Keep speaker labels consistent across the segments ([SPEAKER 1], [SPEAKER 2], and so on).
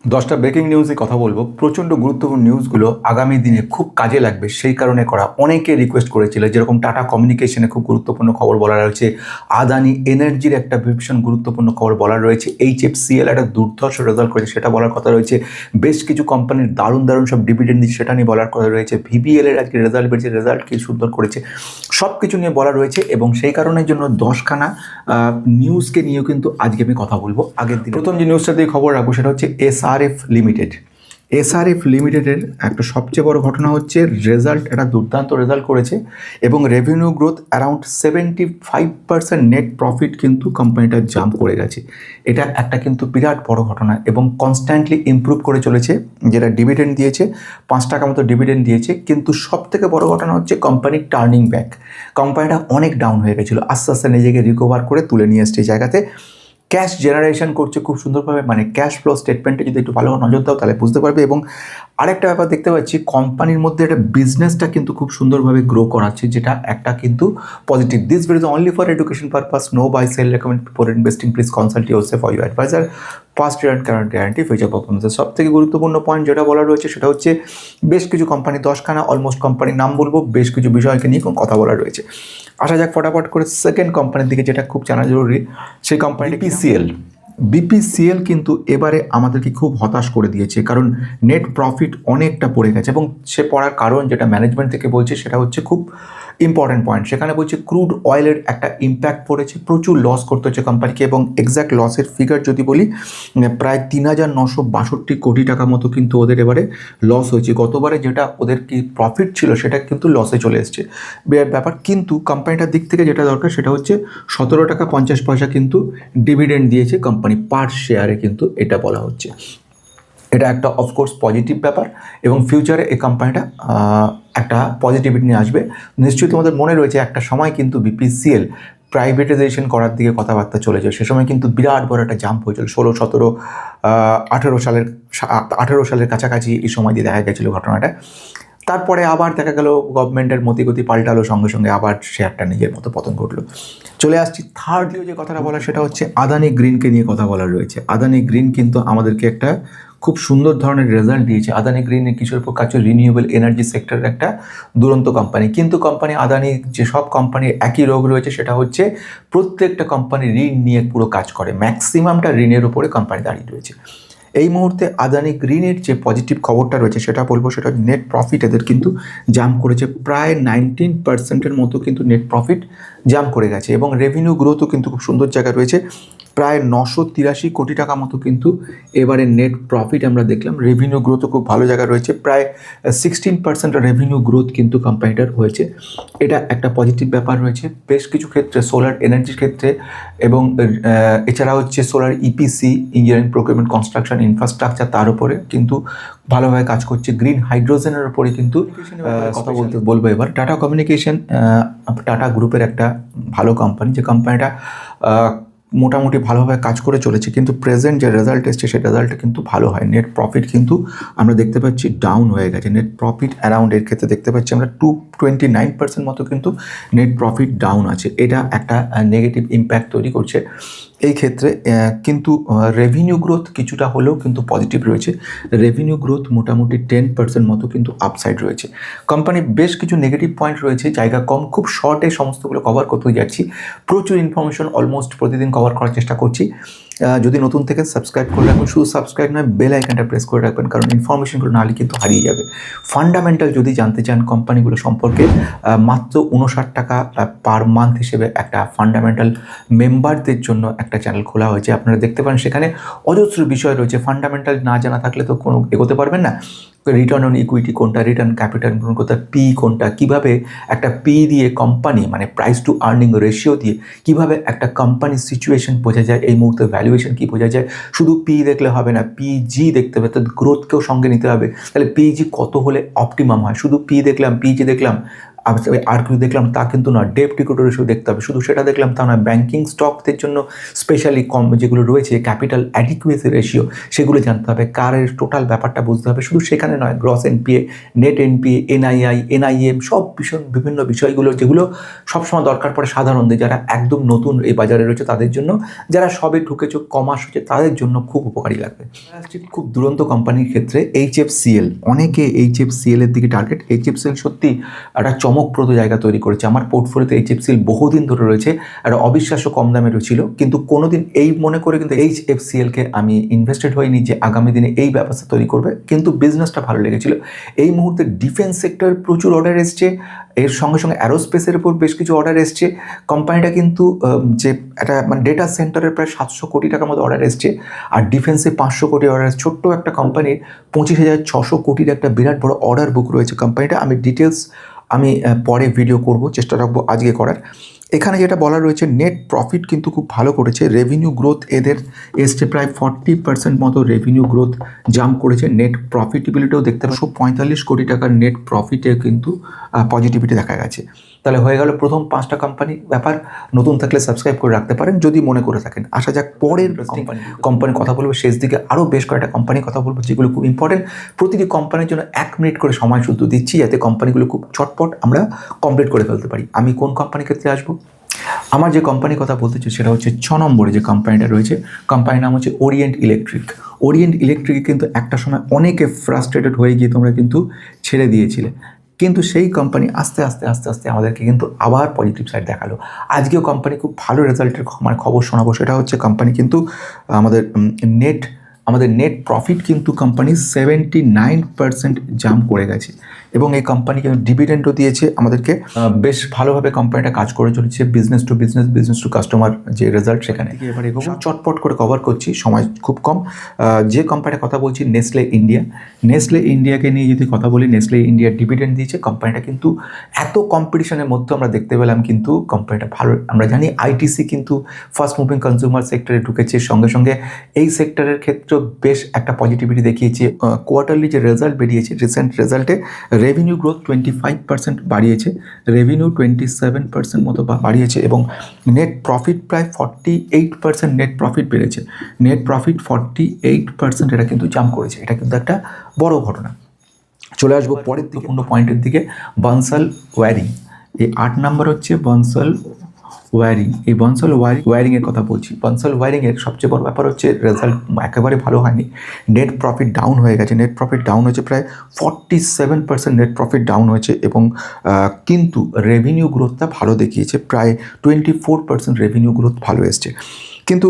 [SPEAKER 1] 10টা ব্রেকিং নিউজে কথা বলবো। প্রচণ্ড গুরুত্বপূর্ণ নিউজগুলো আগামী দিনে খুব কাজে লাগবে সেই কারণে করা। অনেকে রিকোয়েস্ট করেছিল, যেরকম টাটা কমিউনিকেশনে খুব গুরুত্বপূর্ণ খবর বলা রয়েছে, আদানি এনার্জির একটা ভীষণ গুরুত্বপূর্ণ খবর বলা রয়েছে, HFCL একটা দুর্ধর্ষ রেজাল্ট করেছে সেটা বলার কথা রয়েছে, বেশ কিছু কোম্পানির দারুণ দারুণ সব ডিভিডেন্ড দিচ্ছে সেটা নিয়ে বলার কথা রয়েছে, VBL এর আজকে রেজাল্ট বেরিয়েছে, রেজাল্ট কি সুন্দর করেছে, সব কিছু নিয়ে বলা রয়েছে। এবং সেই কারণের জন্য 10খানা নিউজকে নিয়েও কিন্তু আজকে আমি কথা বলবো। আগের দিন প্রথম যে নিউজটা দিয়ে খবর রাখবো সেটা হচ্ছে SRF লিমিটেড। SRF লিমিটেডের একটা সবচেয়ে বড় ঘটনা হচ্ছে রেজাল্ট, একটা দুর্দান্ত রেজাল্ট করেছে এবং revenue growth around 75%, net profit কিন্তু কোম্পানিটা জাম্প করে গেছে। এটা একটা কিন্তু বিরাট বড় ঘটনা এবং কনস্ট্যান্টলি ইমপ্রুভ করে চলেছে। যেটা ডিভিডেন্ড দিয়েছে 5 টাকা মতো ডিভিডেন্ড দিয়েছে, কিন্তু সব থেকে বড় ঘটনা হচ্ছে কোম্পানির টার্নিং ব্যাক। কোম্পানিটা অনেক ডাউন হয়ে গেছিলো, আস্তে আস্তে নিজেকে রিকভার করে তুলে নিয়ে এসছে এই জায়গাতে। ক্যাশ জেনারেশন করছে খুব সুন্দরভাবে, মানে ক্যাশ ফ্লো স্টেটমেন্টে যদি একটু ভালো নজর দাও তাহলে বুঝতে পারবে। এবং আরেকটা ব্যাপার দেখতে পাচ্ছি, কোম্পানির মধ্যে একটা বিজনেসটা কিন্তু খুব সুন্দরভাবে গ্রো করাচ্ছে, যেটা একটা কিন্তু positive. This video is only for education purpose, no buy sell recommend for investing, please consult yourself for your adviser, past year and current guarantee, future পারফরমেন্সের। সব থেকে গুরুত্বপূর্ণ পয়েন্ট যেটা বলা রয়েছে সেটা হচ্ছে বেশ কিছু কোম্পানি, 10খানা অলমোস্ট কোম্পানির নাম বলবো, বেশ কিছু বিষয়কে নিয়ে কথা বলা রয়েছে। আসা যাক ফটাফট করে সেকেন্ড কোম্পানির দিকে, যেটা খুব জানা জরুরি। সেই কোম্পানিটি BPCL কিন্তু এবারে আমাদেরকে খুব হতাশ করে দিয়েছে, কারণ নেট প্রফিট অনেকটা পড়ে গেছে। এবং সে পড়ার কারণ যেটা ম্যানেজমেন্ট থেকে বলছে সেটা হচ্ছে খুব ইম্পর্ট্যান্ট পয়েন্ট। সেখানে বলছে ক্রুড অয়েলের একটা ইম্প্যাক্ট পড়েছে, প্রচুর লস করতে হচ্ছে কোম্পানিকে। এবং এক্স্যাক্ট লসের ফিগার যদি বলি, প্রায় 3,962 কোটি টাকা মতো কিন্তু ওদের এবারে লস হয়েছে। গতবারে যেটা ওদের কি প্রফিট ছিল সেটা কিন্তু লসে চলে এসছে ব্যাপার। কিন্তু কোম্পানিটার দিক থেকে যেটা দরকার সেটা হচ্ছে 17 টাকা 50 পয়সা কিন্তু ডিভিডেন্ড দিয়েছে কোম্পানি পার শেয়ারে, কিন্তু এটা বলা হচ্ছে। এটা একটা অফকোর্স পজিটিভ ব্যাপার এবং ফিউচারে এই কোম্পানিটা একটা পজিটিভিটি নিয়ে আসবে। নিশ্চয়ই তোমাদের মনে রয়েছে একটা সময় কিন্তু BPCL প্রাইভেটাইজেশন করার দিকে কথাবার্তা চলে যায়, সে সময় কিন্তু বিরাট বড় একটা জাম্প হয়েছিল। 16, 17, 18 সালের কাছাকাছি এই সময় দিয়ে দেখা গেছিলো ঘটনাটা। তারপরে আবার দেখা গেল গভর্নমেন্টের মতিগতি পাল্টালো, সঙ্গে সঙ্গে আবার শেয়ারটা নিজের মতো পতন ঘটলো। চলে আসছি থার্ডলিও যে কথাটা বলা সেটা হচ্ছে আদানি গ্রিনকে নিয়ে কথা বলা রয়েছে। আদানি গ্রিন কিন্তু আমাদেরকে একটা খুব সুন্দর ধরনের রেজাল্ট দিয়েছে। আদানি গ্রিন কিশোর কাছে রিনিউয়েবল এনার্জি সেক্টরের একটা দুরন্ত কোম্পানি। কিন্তু কোম্পানি আদানি, যে সব কোম্পানির একই রোগ রয়েছে, সেটা হচ্ছে প্রত্যেকটা কোম্পানি ঋণ নিয়ে পুরো কাজ করে, ম্যাক্সিমামটা ঋণের উপরে কোম্পানি দাঁড়িয়ে রয়েছে। এই মুহূর্তে আদানি গ্রিনের যে পজিটিভ খবরটা রয়েছে সেটা বলবো, সেটা নেট প্রফিট এদের কিন্তু জাম্প করেছে, প্রায় 19%-এর মতো কিন্তু নেট প্রফিট জাম্প করে গেছে। এবং রেভিনিউ গ্রোথও কিন্তু খুব সুন্দর জায়গায় রয়েছে, প্রায় 983 কোটি টাকা মতো কিন্তু এবারে নেট প্রফিট আমরা দেখলাম। রেভিনিউ গ্রোথও খুব ভালো জায়গায় রয়েছে, প্রায় 16% রেভিনিউ গ্রোথ কিন্তু কোম্পানিটার হয়েছে। এটা একটা পজিটিভ ব্যাপার রয়েছে বেশ কিছু ক্ষেত্রে, সোলার এনার্জির ক্ষেত্রে এবং এছাড়া হচ্ছে solar EPC, engineering procurement construction infrastructure, তার উপরে কিন্তু ভালোভাবে কাজ করছে। গ্রিন হাইড্রোজেনের উপরে কিন্তু কথা বলবো এবার। টাটা কমিউনিকেশন টাটা গ্রুপের একটা ভালো কোম্পানি, যে কোম্পানিটা মোটামুটি ভালোভাবে কাজ করে চলেছে, কিন্তু প্রেজেন্ট যে রেজাল্ট এসছে সেই রেজাল্টটা কিন্তু ভালো হয়। নেট প্রফিট কিন্তু আমরা দেখতে পাচ্ছি ডাউন হয়ে গেছে। নেট প্রফিট অ্যারাউন্ড এর ক্ষেত্রে দেখতে পাচ্ছি আমরা 229% মতো কিন্তু নেট প্রফিট ডাউন আছে। এটা একটা নেগেটিভ ইম্প্যাক্ট তৈরি করছে এই ক্ষেত্রে। কিন্তু রেভিনিউ গ্রোথ কিছুটা হলেও কিন্তু পজিটিভ রয়েছে। রেভিনিউ গ্রোথ মোটামুটি 10% মতো কিন্তু আপসাইড রয়েছে। কোম্পানির বেশ কিছু নেগেটিভ পয়েন্ট রয়েছে, জায়গা কম, খুব শর্টে সমস্তগুলো কভার করতে যাচ্ছি। প্রচুর ইনফরমেশন অলমোস্ট প্রতিদিন কভার করার চেষ্টা করছি। যদি নতুন থেকে সাবস্ক্রাইব করে রাখবেন, শুধু সাবস্ক্রাইব নয়, বেল আইকনটা প্রেস করে রাখবেন, কারণ ইনফরমেশনগুলো নাহলে কিন্তু হারিয়ে যাবে। ফান্ডামেন্টাল যদি জানতে চান কোম্পানিগুলো সম্পর্কে, মাত্র 59 টাকা পার মান্থ হিসেবে একটা ফান্ডামেন্টাল মেম্বারদের জন্য একটা চ্যানেল খোলা হয়েছে। আপনারা দেখতে পারেন সেখানে অজস্র বিষয় রয়েছে। ফান্ডামেন্টাল না জানা থাকলে তো কোনো এগোতে পারবেন না। রিটার্ন অন ইকুইটি কোনটা, রিটার্ন ক্যাপিটাল কোনটা, পি কোনটা, কীভাবে একটা পি দিয়ে কোম্পানি, মানে প্রাইস টু আর্নিং রেশিও দিয়ে কীভাবে একটা কোম্পানির সিচুয়েশন বোঝা যায়, এই মুহূর্তে ভ্যালুয়েশন কী বোঝা যায়। শুধু পি দেখলে হবে না, পিজি দেখতে হবে, তার গ্রোথকেও সঙ্গে নিতে হবে। তাহলে পিজি কত হলে অপটিমাম হয়? শুধু পি দেখলাম, পিজি দেখলাম আর কিছু দেখলাম তা কিন্তু না, ডেপ্ট ইকুইটি রেশিও দেখতে হবে। শুধু সেটা দেখলাম তা না, ব্যাংকিং স্টকদের জন্য স্পেশালি কম যেগুলো রয়েছে ক্যাপিটাল অ্যাডিকুয়েসি রেশিও, সেগুলো জানতে হবে, কারের টোটাল ব্যাপারটা বুঝতে হবে। শুধু সেখানে এখানে নয়, gross NPA, net NPA, এনআইআই, NIM, সব বিভিন্ন বিষয়গুলো যেগুলো সবসময় দরকার পড়ে সাধারণদের, যারা একদম নতুন এই বাজারে রয়েছে তাদের জন্য, যারা সবে ঢুকেছে কমাস হচ্ছে তাদের জন্য খুব উপকারী লাগবে। খুব দুরন্ত কোম্পানির ক্ষেত্রে HFCL, অনেকে HFCL এর দিকে টার্গেট। HFCL সত্যি একটা চমকপ্রদ জায়গা তৈরি করেছে। আমার পোর্টফোলিওতে HFCL বহুদিন ধরে রয়েছে, একটা অবিশ্বাস্য কম দামেরও ছিল, কিন্তু কোনোদিন এই মনে করে কিন্তু HFCL-কে আমি ইনভেস্টেড হইনি যে আগামী দিনে এই ব্যবস্থা তৈরি করবে, কিন্তু বিজনেসটা ভালো লেগেছিল। এই মুহূর্তে ডিফেন্স সেক্টর প্রচুর অর্ডার এসছে, এর সঙ্গে সঙ্গে অ্যারোস্পেসের উপর বেশ কিছু অর্ডার এসছে। কোম্পানিটা কিন্তু যে একটা মানে ডেটা সেন্টারের প্রায় 700 কোটি টাকার মতো অর্ডার এসছে, আর ডিফেন্সে 500 কোটি অর্ডার। ছোট্ট একটা কোম্পানির 25,600 কোটির একটা বিরাট বড় অর্ডার বুক রয়েছে কোম্পানিটা। আমি ডিটেলস পরে ভিডিও করব, চেষ্টা রাখবো আজকে করার। এখানে যেটা বলা রয়েছে, নেট প্রফিট কিন্তু খুব ভালো করেছে, রেভিনিউ গ্রোথ এদের এসছে প্রায় 40% মতো রেভিনিউ গ্রোথ জাম্প করেছে। নেট প্রফিটেবিলিটিও দেখতে পাচ্ছ 45 কোটি টাকার নেট প্রফিটে কিন্তু পজিটিভিটি দেখা গেছে। তাহলে হয়ে গেল প্রথম 5টা কোম্পানি ব্যাপার। নতুন থাকলে সাবস্ক্রাইব করে রাখতে পারেন যদি মনে করে থাকেন। আসা যাক পরের কোম্পানির কথা বলবো, শেষ দিকে আরও বেশ কয়েকটা কোম্পানির কথা বলবো যেগুলো খুব ইম্পর্টেন্ট। প্রতিটি কোম্পানির জন্য 1 মিনিট করে সময় শুধু দিচ্ছি, যাতে কোম্পানিগুলো খুব চটপট আমরা কমপ্লিট করে ফেলতে পারি। আমি কোন কোম্পানির ক্ষেত্রে আসবো? আমার যে কোম্পানির কথা বলতে চাই সেটা হচ্ছে 6 নম্বরে যে কোম্পানিটা রয়েছে, কোম্পানির নাম হচ্ছে ওরিয়েন্ট ইলেকট্রিক। ওরিয়েন্ট ইলেকট্রিকে কিন্তু একটা সময় অনেকে ফ্রাস্ট্রেটেড হয়ে গিয়ে তোমরা কিন্তু ছেড়ে দিয়েছিলে, কিন্তু সেই কোম্পানি আস্তে আস্তে আস্তে আস্তে আমাদেরকে কিন্তু আবার পজিটিভ সাইড দেখালো। আজকেও কোম্পানি খুব ভালো রেজাল্টের খবর শোনাবো। সেটা হচ্ছে কোম্পানি কিন্তু আমাদের নেট প্রফিট কিন্তু কোম্পানি 79% জাম্প করে গেছে, এবং এই কোম্পানি কিন্তু ডিভিডেন্ডও দিয়েছে আমাদেরকে। বেশ ভালোভাবে কোম্পানিটা কাজ করে চলেছে, বিজনেস টু কাস্টমার যে রেজাল্ট, সেখানে এবার এগোবো। চটপট করে কভার করছি, সময় খুব কম। যে কোম্পানির কথা বলছি নেসলে ইন্ডিয়া। নেসলে ইন্ডিয়াকে নিয়ে যদি কথা বলি, নেসলে ইন্ডিয়া ডিভিডেন্ড দিয়েছে। কোম্পানিটা কিন্তু এত কম্পিটিশনের মধ্যে আমরা দেখতে পেলাম কিন্তু কোম্পানিটা ভালো। আমরা জানি আইটিসি কিন্তু ফাস্ট মুভিং কনজিউমার সেক্টরে ঢুকেছে, সঙ্গে সঙ্গে এই সেক্টরের ক্ষেত্রে বেশ একটা পজিটিভিটি দেখিয়েছে। কোয়ার্টারলি যে রেজাল্ট বেরিয়েছে, রিসেন্ট রেজাল্টে রেভিনিউ গ্রোথ 25% বাড়িয়েছে, রেভিনিউ 27% মতো বাড়িয়েছে, এবং নেট প্রফিট প্রায় 48% নেট প্রফিট বেড়েছে। নেট প্রফিট 48% এটা কিন্তু জাম্প করেছে। এটা কিন্তু একটা বড় ঘটনা। চলে আসবো পরের গুরুত্বপূর্ণ পয়েন্টের দিকে, বানসাল ওয়্যারিং। এই 8 নম্বর হচ্ছে বানসাল ওয়্যারিং। এই বানসাল ওয়্যারিংয়ের কথা বলছি। বানসাল ওয়্যারিংয়ের সবচেয়ে বড় ব্যাপার হচ্ছে রেজাল্ট একেবারে ভালো হয়নি, নেট প্রফিট ডাউন হয়ে গেছে। নেট প্রফিট ডাউন হয়েছে প্রায় 47% নেট প্রফিট ডাউন হয়েছে, এবং কিন্তু রেভিনিউ গ্রোথটা ভালো দেখিয়েছে, প্রায় 24% রেভিনিউ গ্রোথ ভালো এসছে। কিন্তু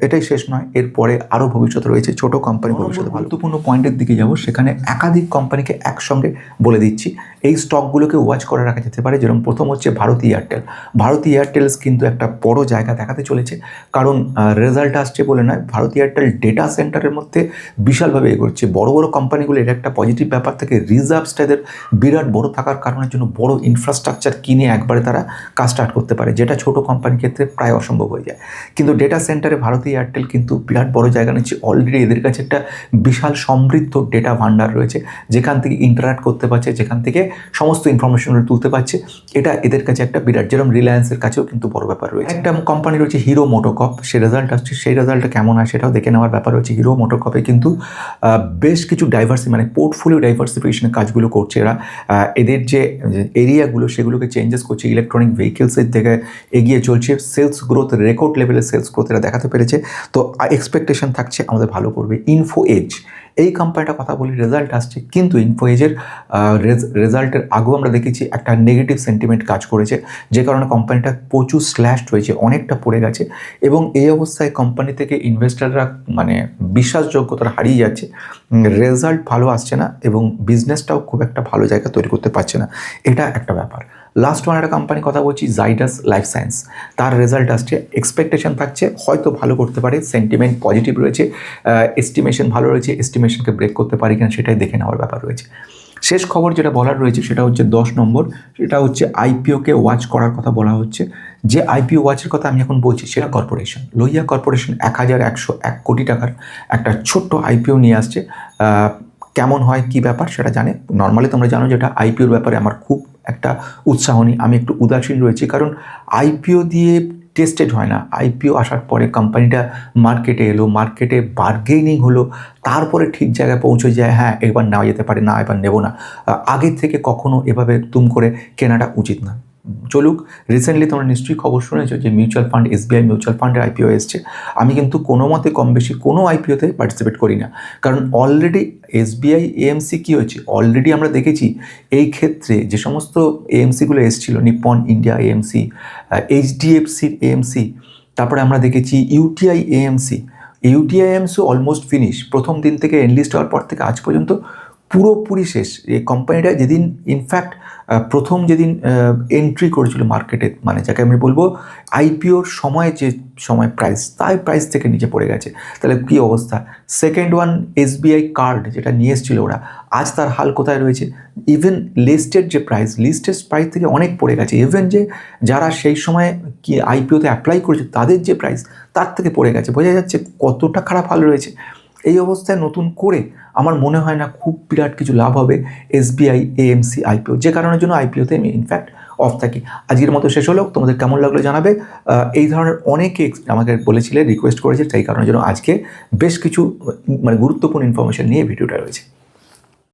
[SPEAKER 1] এটাই শেষ নয়, এরপরে আরও ভবিষ্যৎ রয়েছে, ছোটো কোম্পানি ভবিষ্যৎ। গুরুত্বপূর্ণ পয়েন্টের দিকে যাব, সেখানে একাধিক কোম্পানিকে একসঙ্গে বলে দিচ্ছি। এই স্টকগুলোকে ওয়াচ করে রাখা যেতে পারে। যেরকম প্রথম হচ্ছে ভারতী এয়ারটেল। ভারতী এয়ারটেলস কিন্তু একটা বড় জায়গা দেখাতে চলেছে, কারণ রেজাল্ট আসছে বলে নয়, ভারতী এয়ারটেল ডেটা সেন্টারের মধ্যে বিশালভাবে এগোচ্ছে। বড় বড় কোম্পানিগুলো এর একটা পজিটিভ ব্যাপার থেকে রিজার্ভসটা এদের বিরাট বড় থাকার কারণের জন্য বড় ইনফ্রাস্ট্রাকচার কিনে একবারে তারা কাজ স্টার্ট করতে পারে, যেটা ছোটো কোম্পানির ক্ষেত্রে প্রায় অসম্ভব হয়ে যায়। কিন্তু ডেটা সেন্টারে ভারতী এয়ারটেল কিন্তু বিরাট বড় জায়গা নিচ্ছে। অলরেডি এদের কাছে একটা বিশাল সমৃদ্ধ ডেটা ভান্ডার রয়েছে, যেখান থেকে ইন্টারাক্ট করতে পারছে, যেখান থেকে সমস্ত ইনফরমেশনগুলো তুলতে পারছে। এটা এদের কাছে একটা বিরাট, যেরকম রিলায়েন্সের কাছেও কিন্তু বড় ব্যাপার রয়েছে। একটা কোম্পানি রয়েছে হিরো মোটোকর্প, সে রেজাল্ট আসছে, সেই রেজাল্টটা কেমন হয় সেটাও দেখে নেওয়ার ব্যাপার রয়েছে। হিরো মোটোকর্পে কিন্তু বেশ কিছু মানে পোর্টফোলিও ডাইভার্সিফিকেশনের কাজগুলো করছে এরা। এদের যে এরিয়াগুলো সেগুলোকে চেঞ্জেস করছে, ইলেকট্রনিক ভেহিকেলসের থেকে এগিয়ে চলছে, সেলস গ্রোথ রেকর্ড লেভেলের সেলস গ্রোথ এরা দেখাতে পেরেছে। তো এক্সপেকটেশন থাকছে আমাদের ভালো করবে। ইনফো এজ, এই কোম্পানিটা কথা বলি, রেজাল্ট আসছে, কিন্তু ইনফো এজের রেজাল্টের আগেও আমরা দেখেছি একটা নেগেটিভ সেন্টিমেন্ট কাজ করেছে, যে কারণে কোম্পানিটা প্রচুর স্ল্যাশড হয়েছে, অনেকটা পড়ে গেছে, এবং এই অবস্থায় কোম্পানি থেকে ইনভেস্টাররা মানে বিশ্বাসযোগ্যতা হারিয়ে যাচ্ছে। রেজাল্ট ভালো আসছে না, এবং বিজনেসটাও খুব একটা ভালো জায়গা তৈরি করতে পারছে না, এটা একটা ব্যাপার। লাস্ট ওয়ান একটা কোম্পানির কথা বলছি, জাইডাস লাইফ সায়েন্স। তার রেজাল্ট আসছে, এক্সপেকটেশন থাকছে হয়তো ভালো করতে পারে, সেন্টিমেন্ট পজিটিভ রয়েছে, এস্টিমেশন ভালো রয়েছে, এস্টিমেশনকে ব্রেক করতে পারি কিনা সেটাই দেখে নেওয়ার ব্যাপার রয়েছে। শেষ খবর যেটা বলার রয়েছে সেটা হচ্ছে 10 নম্বর, সেটা হচ্ছে আইপিওকে ওয়াচ করার কথা বলা হচ্ছে। যে আইপিও ওয়াচের কথা আমি এখন বলছি সেটা কর্পোরেশন, লোহিয়া কর্পোরেশন 1101 কোটি টাকার একটা ছোট্ট আইপিও নিয়ে আসছে। কেমন হয় কি ব্যাপার সেটা জানে, নর্মালি তোমরা জানো যেটা আইপিওর ব্যাপারে আমার খুব একটা উৎসাহ নেই, আমি একটু উদাসীন রয়েছি, কারণ আইপিও দিয়ে টেস্টেড হয় না। আইপিও আসার পরে কোম্পানিটা মার্কেটে এলো, মার্কেটে বার্গেনিং হলো, তারপরে ঠিক জায়গায় পৌঁছে যায়, হ্যাঁ এবার নেওয়া যেতে পারে, না এবার নেব না। আগের থেকে কখনো এভাবে তুম করে কেনাটা উচিত না। চলুক, রিসেন্টলি তোমরা নিশ্চয়ই খবর শুনেছো যে মিউচুয়াল ফান্ড, এসবিআই মিউচুয়াল ফান্ডের আইপিও এসছে। আমি কিন্তু কোনো মতে কম বেশি কোনো আইপিওতে পার্টিসিপেট করি না, কারণ অলরেডি এসবিআই এএমসি কী হয়েছে অলরেডি আমরা দেখেছি। এই ক্ষেত্রে যে সমস্ত এএমসিগুলো এসেছিলো, নিপ্পন ইন্ডিয়া এএমসি, এইচডিএফসির এএমসি, তারপরে আমরা দেখেছি UTI AMC. UTI AMC almost finish, প্রথম দিন থেকে এনলিস্ট হওয়ার পর থেকে আজ পর্যন্ত পুরোপুরি শেষ। এই কোম্পানিটা যেদিন ইনফ্যাক্ট প্রথম যেদিন এন্ট্রি করেছিল মার্কেটে, মানে যাকে আমি বলবো আইপিওর সময় যে সময় প্রাইস, তাই প্রাইস থেকে নিচে পড়ে গেছে। তাহলে কী অবস্থা। সেকেন্ড ওয়ান এসবিআই কার্ড যেটা নিয়ে এসেছিলো ওরা, আজ তার হাল কোথায় রয়েছে। ইভেন লিস্টেড যে প্রাইস, লিস্টেড প্রাইস থেকে অনেক পড়ে গেছে। ইভেন যে যারা সেই সময় কি আইপিওতে অ্যাপ্লাই করেছে তাদের যে প্রাইস, তার থেকে পড়ে গেছে। বোঝা যাচ্ছে কতটা খারাপ হাল রয়েছে। এই অবস্থায় নতুন করে আমার মনে হয় না খুব বিরাট কিছু লাভ হবে এসবিআই এএমসি আইপিও, যে কারণের জন্য আইপিওতে আমি ইনফ্যাক্ট অফ থাকি। আজকের মতো শেষ হলো, তোমাদের কেমন লাগলো জানাবে। এই ধরনের অনেকে আমাকে বলেছিলে, রিকোয়েস্ট করেছে, সেই কারণের জন্য আজকে বেশ কিছু মানে গুরুত্বপূর্ণ ইনফরমেশন নিয়ে ভিডিওটা রয়েছে।